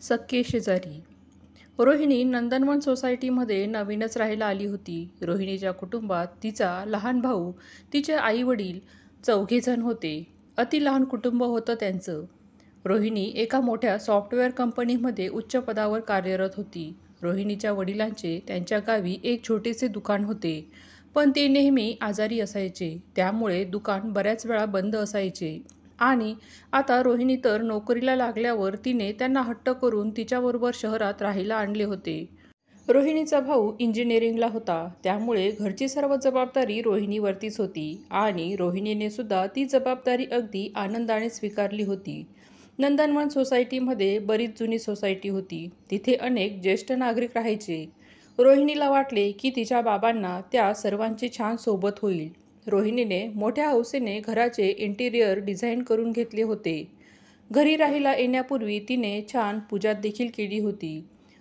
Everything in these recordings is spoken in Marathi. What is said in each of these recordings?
सख्खे शेजारी. रोहिणी नंदनवन सोसायटीमध्ये नवीनच राहायला आली होती. रोहिणीच्या कुटुंबात तिचा लहान भाऊ, तिचे आई वडील चौघेजण होते. अति लहान कुटुंब होतं त्यांचं. रोहिणी एका मोठ्या सॉफ्टवेअर कंपनीमध्ये उच्च पदावर कार्यरत होती. रोहिणीच्या वडिलांचे त्यांच्या गावी एक छोटेसे दुकान होते, पण ते नेहमी आजारी असायचे. त्यामुळे दुकान बऱ्याच वेळा बंद असायचे. आणि आता रोहिणी तर नोकरीला लागल्यावर तिने त्यांना हट्ट करून तिच्याबरोबर शहरात राहायला आणले होते. रोहिणीचा भाऊ इंजिनिअरिंगला होता, त्यामुळे घरची सर्व जबाबदारी रोहिणीवरतीच होती आणि रोहिणीने सुद्धा ती जबाबदारी अगदी आनंदाने स्वीकारली होती. नंदनवन सोसायटीमध्ये बरीच जुनी सोसायटी होती. तिथे अनेक ज्येष्ठ नागरिक राहायचे. रोहिणीला वाटले की तिच्या बाबांना त्या सर्वांची छान सोबत होईल. रोहिणीने मोठ्या हौसेने घराचे इंटिरियर डिझाईन करून घेतले होते. घरी राहायला येण्यापूर्वी तिने छान पूजा देखील केली होती.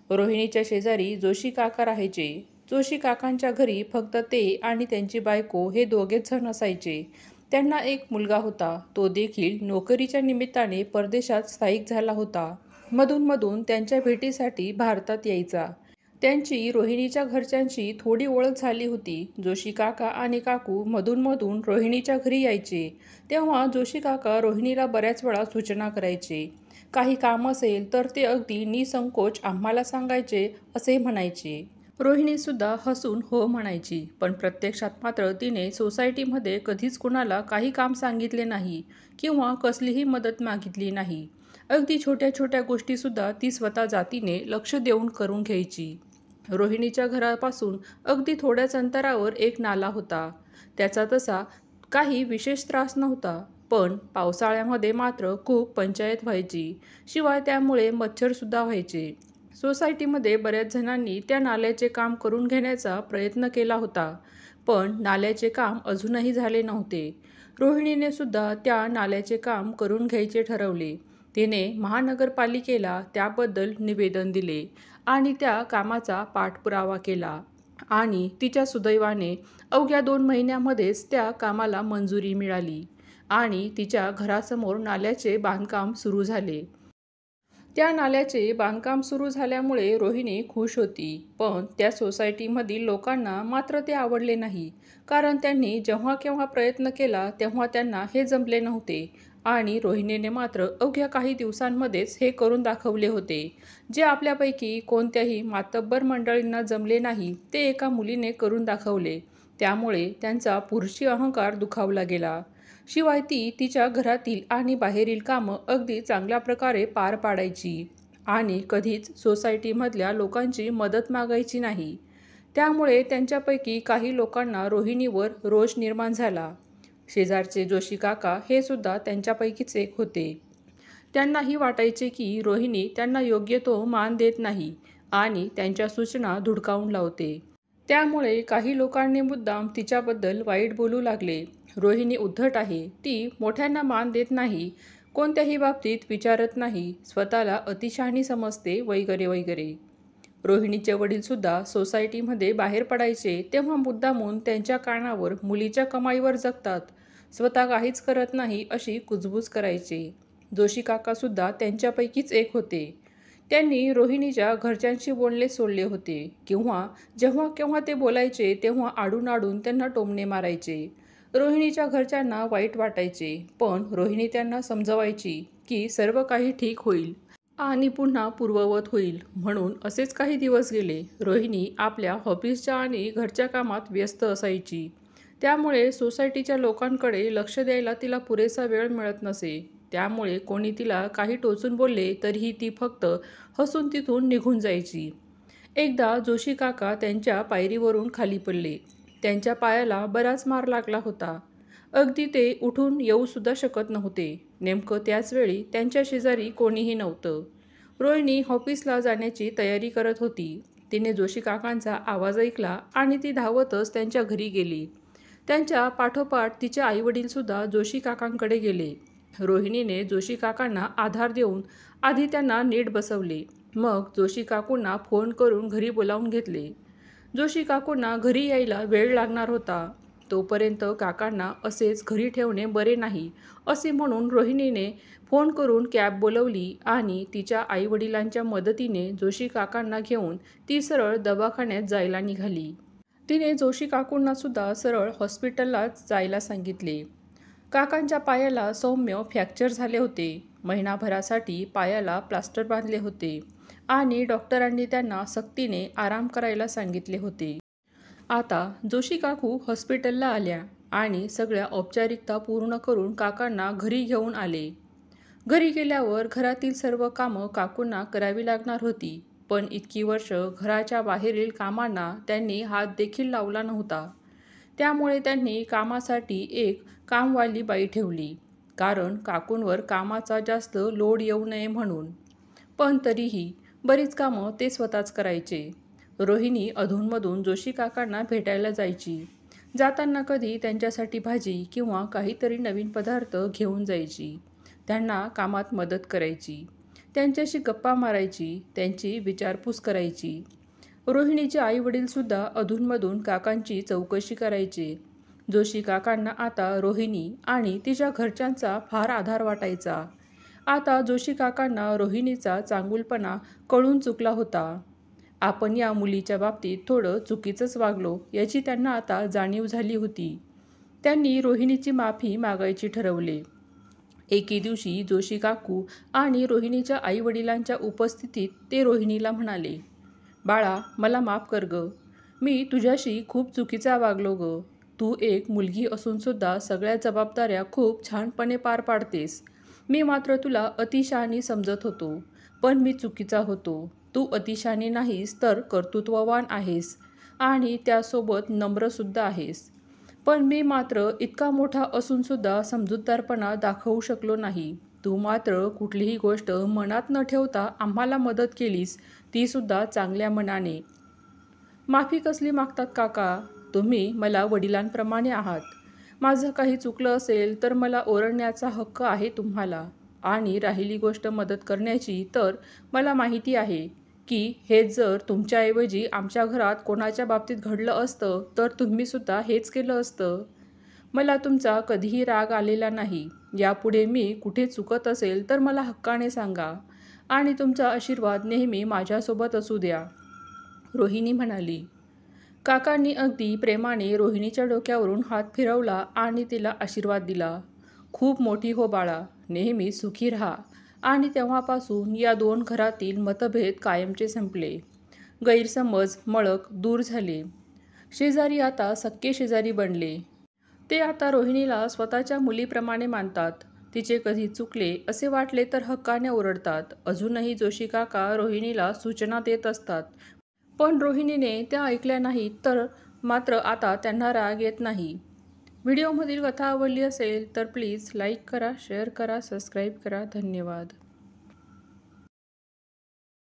रोहिणीच्या शेजारी जोशी काका राहायचे. जोशी काकांच्या घरी फक्त ते आणि त्यांची बायको हे दोघेच जण असायचे. त्यांना एक मुलगा होता. तो देखील नोकरीच्या निमित्ताने परदेशात स्थायिक झाला होता. मधून त्यांच्या भेटीसाठी भारतात यायचा. त्यांची रोहिणीच्या घरच्यांशी थोडी ओळख झाली होती. जोशी काका आणि काकू मधून रोहिणीच्या घरी यायचे. तेव्हा जोशी काका रोहिणीला बऱ्याच वेळा सूचना करायचे. काही काम असेल तर ते अगदी निसंकोच आम्हाला सांगायचे असे म्हणायचे. रोहिणीसुद्धा हसून हो म्हणायची. पण प्रत्यक्षात मात्र तिने सोसायटीमध्ये कधीच कुणाला काही काम सांगितले नाही किंवा कसलीही मदत मागितली नाही. अगदी छोट्या गोष्टीसुद्धा ती स्वतः जातीने लक्ष देऊन करून घ्यायची. रोहिणीच्या घरापासून अगदी थोड्याच अंतरावर एक नाला होता. त्याचा तसा काही विशेष त्रास नव्हता, पण पावसाळ्यामध्ये मात्र खूप पंचायत व्हायची. शिवाय त्यामुळे मच्छरसुद्धा व्हायचे. सोसायटीमध्ये बऱ्याच जणांनी त्या नाल्याचे काम करून घेण्याचा प्रयत्न केला होता, पण नाल्याचे काम अजूनही झाले नव्हते. रोहिणीने सुद्धा त्या नाल्याचे काम करून घ्यायचे ठरवले. तिने महानगरपालिकेला त्याबद्दल निवेदन दिले आणि त्या कामाचा पाठपुरावा केला आणि तिच्या सुदैवाने अवघ्या 2 महिन्यामध्येच त्या कामाला मंजुरी मिळाली आणि तिच्या घरासमोर नाल्याचे बांधकाम सुरू झाले. त्या नाल्याचे बांधकाम सुरू झाल्यामुळे रोहिणी खुश होती, पण त्या सोसायटीमधील लोकांना मात्र ते आवडले नाही. कारण त्यांनी जेव्हा केव्हा प्रयत्न केला तेव्हा त्यांना हे जमले नव्हते आणि रोहिणीने मात्र अवघ्या काही दिवसांमध्येच हे करून दाखवले होते. जे आपल्यापैकी कोणत्याही मातब्बर मंडळींना जमले नाही ते एका मुलीने करून दाखवले. त्यामुळे त्यांचा पुरुषी अहंकार दुखावला गेला. शिवाय ती तिच्या घरातील आणि बाहेरील कामं अगदी चांगल्या प्रकारे पार पाडायची आणि कधीच सोसायटीमधल्या लोकांची मदत मागायची नाही. त्यामुळे त्यांच्यापैकी काही लोकांना रोहिणीवर रोष निर्माण झाला. शेजारचे जोशी काका हे सुद्धा त्यांच्यापैकीच एक होते. त्यांनाही वाटायचे की रोहिणी त्यांना योग्य तो मान देत नाही आणि त्यांच्या सूचना धुडकावून लावते. त्यामुळे काही लोकांनी मुद्दाम तिच्याबद्दल वाईट बोलू लागले. रोहिणी उद्धट आहे, ती मोठ्यांना मान देत नाही, कोणत्याही बाबतीत विचारत नाही, स्वतःला अतिशहाणी समजते वगैरे. रोहिणीचे वडीलसुद्धा सोसायटीमध्ये बाहेर पडायचे तेव्हा मुद्दामून त्यांच्या कानावर मुलीच्या कमाईवर जगतात, स्वतः काहीच करत नाही अशी कुजबूज करायचे. जोशी काकासुद्धा त्यांच्यापैकीच एक होते. त्यांनी रोहिणीच्या घरच्यांशी बोलणे सोडले होते किंवा जेव्हा केव्हा ते बोलायचे तेव्हा आडून त्यांना टोमणे मारायचे. रोहिणीच्या घरच्यांना वाईट वाटायचे, पण रोहिणी त्यांना समजवायची की सर्व काही ठीक होईल आणि पुन्हा पूर्ववत होईल. म्हणून असेच काही दिवस गेले. रोहिणी आपल्या ऑफिसच्या आणि घरच्या कामात व्यस्त असायची. त्यामुळे सोसायटीच्या लोकांकडे लक्ष द्यायला तिला पुरेसा वेळ मिळत नसे. त्यामुळे कोणी तिला काही टोचून बोलले तरीही ती फक्त हसून तिथून निघून जायची. एकदा जोशी काका त्यांच्या पायरीवरून खाली पडले. त्यांच्या पायाला बराच मार लागला होता. अगदी ते उठून येऊसुद्धा शकत नव्हते. नेमकं त्याचवेळी त्यांच्या शेजारी कोणीही नव्हतं. रोहिणी ऑफिसला जाण्याची तयारी करत होती. तिने जोशी काकांचा आवाज ऐकला आणि ती धावतच त्यांच्या घरी गेली. त्यांच्या पाठोपाठ तिचे आईवडीलसुद्धा जोशी काकांकडे गेले. रोहिणीने जोशी काकांना आधार देऊन आधी त्यांना नीट बसवले. मग जोशी काकूंना फोन करून घरी बोलावून घेतले. जोशी काकूंना घरी यायला वेळ लागणार होता. तोपर्यंत काकांना असेच घरी ठेवणे बरे नाही असे म्हणून रोहिणीने फोन करून कॅब बोलवली आणि तिच्या आईवडिलांच्या मदतीने जोशी काकांना घेऊन ती सरळ दवाखान्यात जायला निघाली. तिने जोशी काकूंना सुद्धा सरळ हॉस्पिटललाच जायला सांगितले. काकांच्या पायाला सौम्य फ्रॅक्चर झाले होते. महिनाभरासाठी पायाला प्लास्टर बांधले होते आणि डॉक्टरांनी त्यांना सक्तीने आराम करायला सांगितले होते. आता जोशी काकू हॉस्पिटलला आल्या आणि सगळ्या औपचारिकता पूर्ण करून काकांना घरी घेऊन आले. घरी गेल्यावर घरातील सर्व कामं काकूंना करावी लागणार होती, पण इतकी वर्ष घराच्या बाहेरील कामांना त्यांनी हात देखील लावला नव्हता. त्यामुळे त्यांनी कामासाठी एक कामवाली बाई ठेवली, कारण काकूंवर कामाचा जास्त लोड येऊ नये म्हणून. पण तरीही बरीच कामं ते स्वतःच करायचे. रोहिणी अधूनमधून जोशी काकांना भेटायला जायची. जाताना कधी त्यांच्यासाठी भाजी किंवा काहीतरी नवीन पदार्थ घेऊन जायची. त्यांना कामात मदत करायची, त्यांच्याशी गप्पा मारायची, त्यांची विचारपूस करायची. रोहिणीचे आईवडीलसुद्धा अधूनमधून काकांची चौकशी करायचे. जोशी काकांना आता रोहिणी आणि तिच्या घरच्यांचा फार आधार वाटायचा. आता जोशी काकांना रोहिणीचा चांगुलपणा कळून चुकला होता. आपण या मुलीच्या बाबतीत थोडं चुकीचंच वागलो याची त्यांना आता जाणीव झाली होती. त्यांनी रोहिणीची माफी मागायची ठरवले. एके दिवशी जोशी काकू आणि रोहिणीच्या आईवडिलांच्या उपस्थितीत ते रोहिणीला म्हणाले, "बाळा, मला माफ कर गं. मी तुझ्याशी खूप चुकीचा वागलो गं. तू एक मुलगी असूनसुद्धा सगळ्या जबाबदाऱ्या खूप छानपणे पार पाडतेस. मी मात्र तुला अतिशहाणी समजत होतो, पण मी चुकीचा होतो. तू अतिशहाणी नाहीस तर कर्तृत्ववान आहेस आणि त्यासोबत नम्रसुद्धा आहेस. पण मी मात्र इतका मोठा असूनसुद्धा समजूतदारपणा दाखवू शकलो नाही. तू मात्र कुठलीही गोष्ट मनात न ठेवता आम्हाला मदत केलीस, तीसुद्धा चांगल्या मनाने." "माफी कसली मागतात काका? तुम्ही मला वडिलांप्रमाणे आहात. माझं काही चुकलं असेल तर मला ओरडण्याचा हक्क आहे तुम्हाला. आणि राहिली गोष्ट मदत करण्याची, तर मला माहिती आहे की हेच जर तुमच्याऐवजी आमच्या घरात कोणाच्या बाबतीत घडलं असतं तर तुम्हीसुद्धा हेच केलं असतं. मला तुमचा कधीही राग आलेला नाही. यापुढे मी कुठे चुकत असेल तर मला हक्काने सांगा आणि तुमचा आशीर्वाद नेहमी माझ्यासोबत असू द्या." रोहिणी म्हणाली. काकांनी अगदी प्रेमाने रोहिणीच्या डोक्यावरून हात फिरवला आणि तिला आशीर्वाद दिला. "खूप मोठी हो बाळा, नेहमी सुखी राहा." आणि तेव्हापासून या दोन घरातील मतभेद कायमचे संपले. गैरसमज, मळक दूर झाले. शेजारी आता सख्खे शेजारी बनले. ते आता रोहिणीला स्वतःच्या मुलीप्रमाणे मानतात. तिचे कधी चुकले असे वाटले तर हक्काने ओरडतात. अजूनही जोशी काका रोहिणीला सूचना देत असतात, पण रोहिणीने त्या ऐकल्या नाहीत तर मात्र आता त्यांना राग येत नाही. व्हिडिओमधील कथा आवडली असेल तर प्लीज लाईक करा, शेअर करा, सबस्क्राईब करा. धन्यवाद.